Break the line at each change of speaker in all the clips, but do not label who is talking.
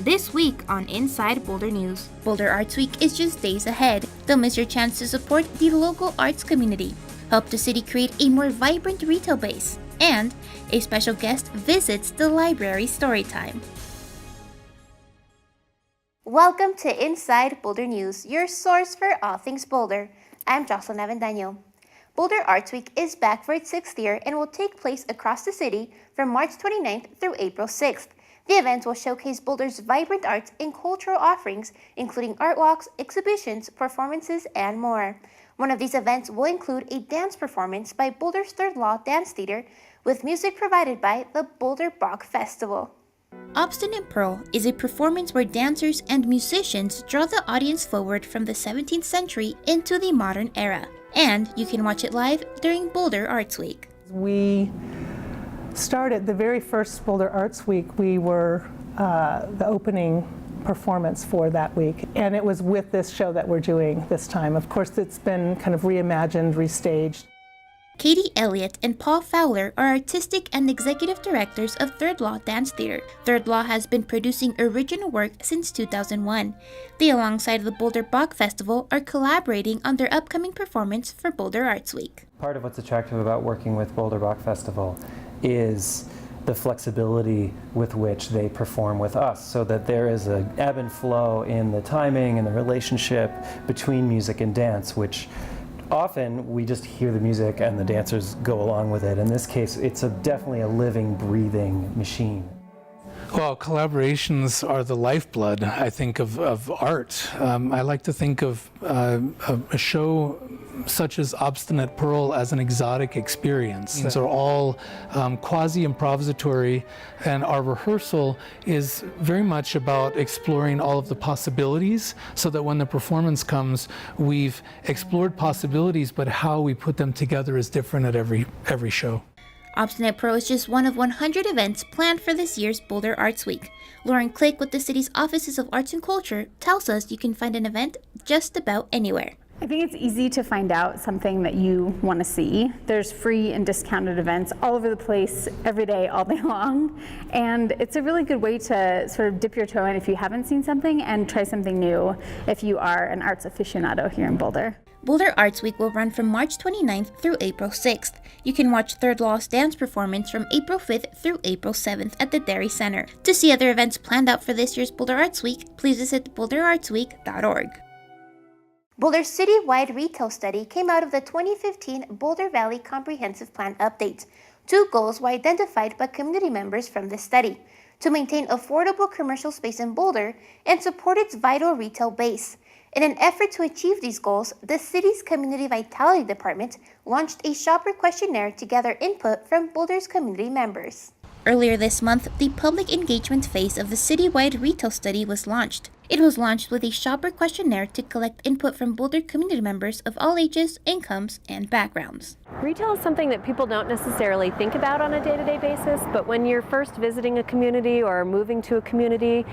This week on Inside Boulder News, Boulder Arts Week is just days ahead. Don't miss your chance to support the local arts community, help the city create a more vibrant retail base, and a special guest visits the library Storytime. Welcome to Inside Boulder News, your source for all things Boulder. I'm Jocelyn Avendaño. Boulder Arts Week is back for its 6th year and will take place across the city from March 29th through April 6th. The event will showcase Boulder's vibrant arts and cultural offerings, including art walks, exhibitions, performances, and more. One of these events will include a dance performance by Boulder's Third Law Dance Theater with music provided by the Boulder Bach Festival. Obstinate Pearl is a performance where dancers and musicians draw the audience forward from the 17th century into the modern era, and you can watch it live during Boulder Arts Week.
We started the very first Boulder Arts Week. We were the opening performance for that week, and it was with this show that we're doing this time. Of course, it's been kind of reimagined, restaged.
Katie Elliott and Paul Fowler are artistic and executive directors of Third Law Dance Theater. Third Law has been producing original work since 2001. They, alongside the Boulder Bach Festival, are collaborating on their upcoming performance for Boulder Arts Week.
Part of what's attractive about working with Boulder Bach Festival is the flexibility with which they perform with us, so that there is an ebb and flow in the timing and the relationship between music and dance, which often we just hear the music and the dancers go along with it. In this case, it's definitely a living, breathing machine.
Well, collaborations are the lifeblood, I think, of art. I like to think of a show such as Obstinate Pearl as an exotic experience. These are all quasi-improvisatory, and our rehearsal is very much about exploring all of the possibilities, so that when the performance comes, we've explored possibilities, but how we put them together is different at every show.
Obstinate Pearl is just one of 100 events planned for this year's Boulder Arts Week. Lauren Click with the city's Offices of Arts and Culture tells us you can find an event just about anywhere.
I think it's easy to find out something that you want to see. There's free and discounted events all over the place, every day, all day long. And it's a really good way to sort of dip your toe in if you haven't seen something and try something new if you are an arts aficionado here in Boulder.
Boulder Arts Week will run from March 29th through April 6th. You can watch Third Law's dance performance from April 5th through April 7th at the Dairy Center. To see other events planned out for this year's Boulder Arts Week, please visit boulderartsweek.org. Boulder's citywide retail study came out of the 2015 Boulder Valley Comprehensive Plan update. Two goals were identified by community members from this study: to maintain affordable commercial space in Boulder and support its vital retail base. In an effort to achieve these goals, the city's Community Vitality Department launched a shopper questionnaire to gather input from Boulder's community members. Earlier this month, the public engagement phase of the citywide retail study was launched. It was launched with a shopper questionnaire to collect input from Boulder community members of all ages, incomes, and backgrounds.
Retail is something that people don't necessarily think about on a day-to-day basis, but when you're first visiting a community or moving to a community,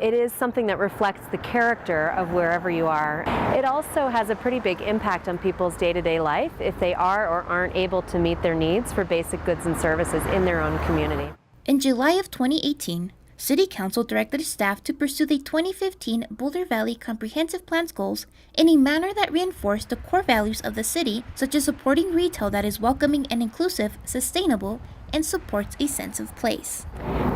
it is something that reflects the character of wherever you are. It also has a pretty big impact on people's day-to-day life if they are or aren't able to meet their needs for basic goods and services in their own community.
In July of 2018, City Council directed staff to pursue the 2015 Boulder Valley Comprehensive Plan's goals in a manner that reinforced the core values of the city, such as supporting retail that is welcoming and inclusive, sustainable, and supports a sense of place.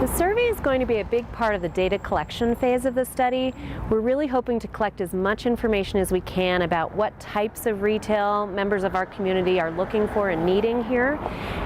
The survey is going to be a big part of the data collection phase of the study. We're really hoping to collect as much information as we can about what types of retail members of our community are looking for and needing here.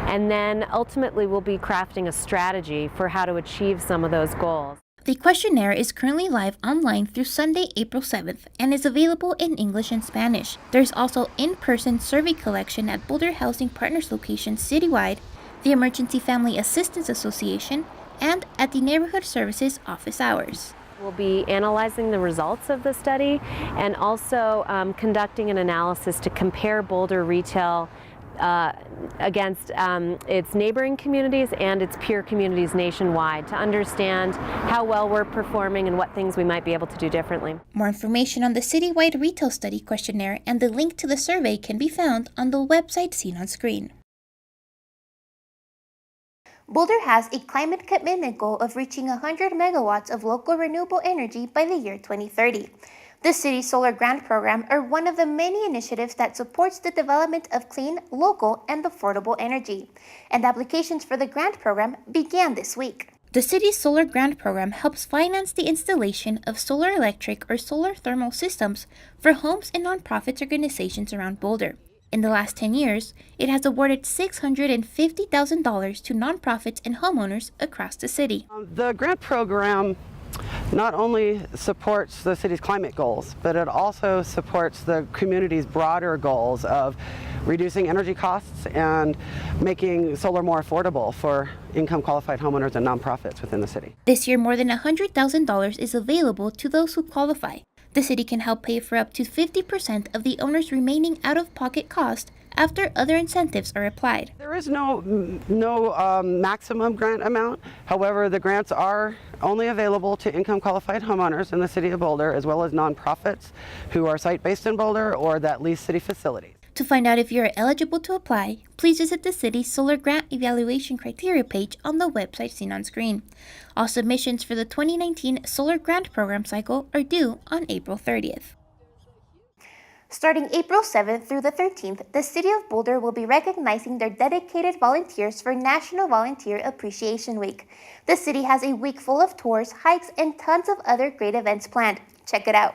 And then ultimately we'll be crafting a strategy for how to achieve some of those goals.
The questionnaire is currently live online through Sunday, April 7th, and is available in English and Spanish. There's also in-person survey collection at Boulder Housing Partners locations citywide, the Emergency Family Assistance Association, and at the Neighborhood Services office hours.
We'll be analyzing the results of the study and also conducting an analysis to compare Boulder retail against its neighboring communities and its peer communities nationwide to understand how well we're performing and what things we might be able to do differently.
More information on the citywide retail study questionnaire and the link to the survey can be found on the website seen on screen. Boulder has a climate commitment goal of reaching 100 megawatts of local renewable energy by the year 2030. The city's solar grant program are one of the many initiatives that supports the development of clean, local, and affordable energy, and applications for the grant program began this week. The city's solar grant program helps finance the installation of solar electric or solar thermal systems for homes and nonprofit organizations around Boulder. In the last 10 years, it has awarded $650,000 to nonprofits and homeowners across the city.
The grant program not only supports the city's climate goals, but it also supports the community's broader goals of reducing energy costs and making solar more affordable for income-qualified homeowners and nonprofits within the city.
This year, more than $100,000 is available to those who qualify. The city can help pay for up to 50% of the owner's remaining out-of-pocket cost after other incentives are applied.
There is no maximum grant amount. However, the grants are only available to income-qualified homeowners in the city of Boulder, as well as nonprofits who are site-based in Boulder or that lease city facilities.
To find out if you are eligible to apply, please visit the city's solar grant evaluation criteria page on the website seen on screen. All submissions for the 2019 solar grant program cycle are due on April 30th. Starting April 7th through the 13th, the City of Boulder will be recognizing their dedicated volunteers for National Volunteer Appreciation Week. The city has a week full of tours, hikes, and tons of other great events planned. Check it out.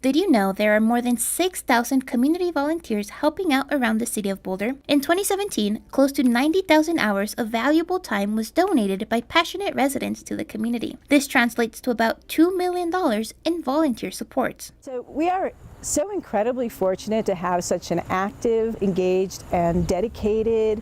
Did you know there are more than 6,000 community volunteers helping out around the City of Boulder? In 2017, close to 90,000 hours of valuable time was donated by passionate residents to the community. This translates to about $2 million in volunteer supports.
So we are so incredibly fortunate to have such an active, engaged, and dedicated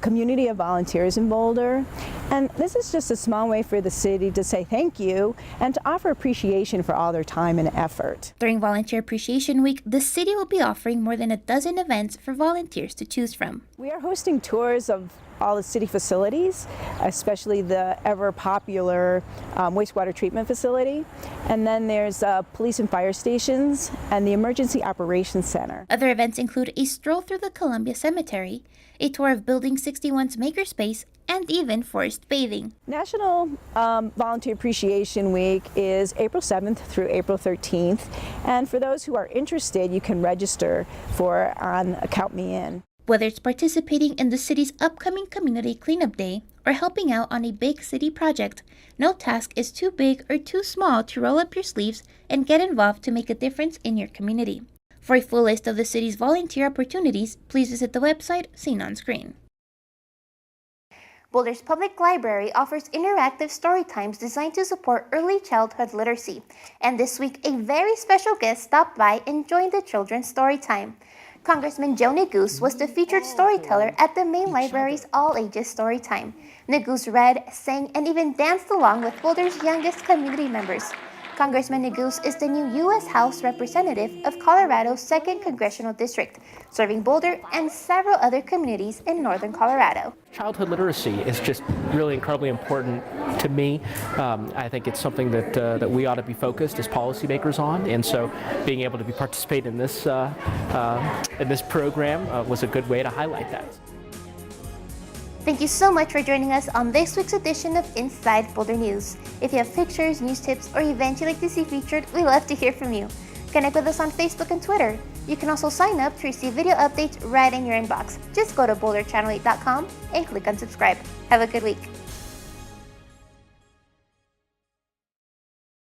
community of volunteers in Boulder. And this is just a small way for the city to say thank you and to offer appreciation for all their time and effort.
During Volunteer Appreciation Week, the city will be offering more than a dozen events for volunteers to choose from.
We are hosting tours of all the city facilities, especially the ever popular wastewater treatment facility. And then there's police and fire stations and the Emergency Operations Center.
Other events include a stroll through the Columbia Cemetery, a tour of Building 61's makerspace, and even forest bathing.
National Volunteer Appreciation Week is April 7th through April 13th. And for those who are interested, you can register on Count Me In.
Whether it's participating in the city's upcoming Community Cleanup Day or helping out on a big city project, no task is too big or too small to roll up your sleeves and get involved to make a difference in your community. For a full list of the city's volunteer opportunities, please visit the website seen on screen. Boulder's Public Library offers interactive story times designed to support early childhood literacy. And this week, a very special guest stopped by and joined the children's story time. Congressman Nichols was the featured storyteller at the main library's all-ages Storytime. Nichols read, sang, and even danced along with Boulder's youngest community members. Congressman Nichols is the new U.S. House Representative of Colorado's 2nd Congressional District, serving Boulder and several other communities in northern Colorado.
Childhood literacy is just really incredibly important to me. I think it's something that we ought to be focused as policymakers on, and so being able to participate in this program was a good way to highlight that.
Thank you so much for joining us on this week's edition of Inside Boulder News. If you have pictures, news tips, or events you'd like to see featured, we love to hear from you. Connect with us on Facebook and Twitter. You can also sign up to receive video updates right in your inbox. Just go to boulderchannel8.com and click on subscribe. Have a good week.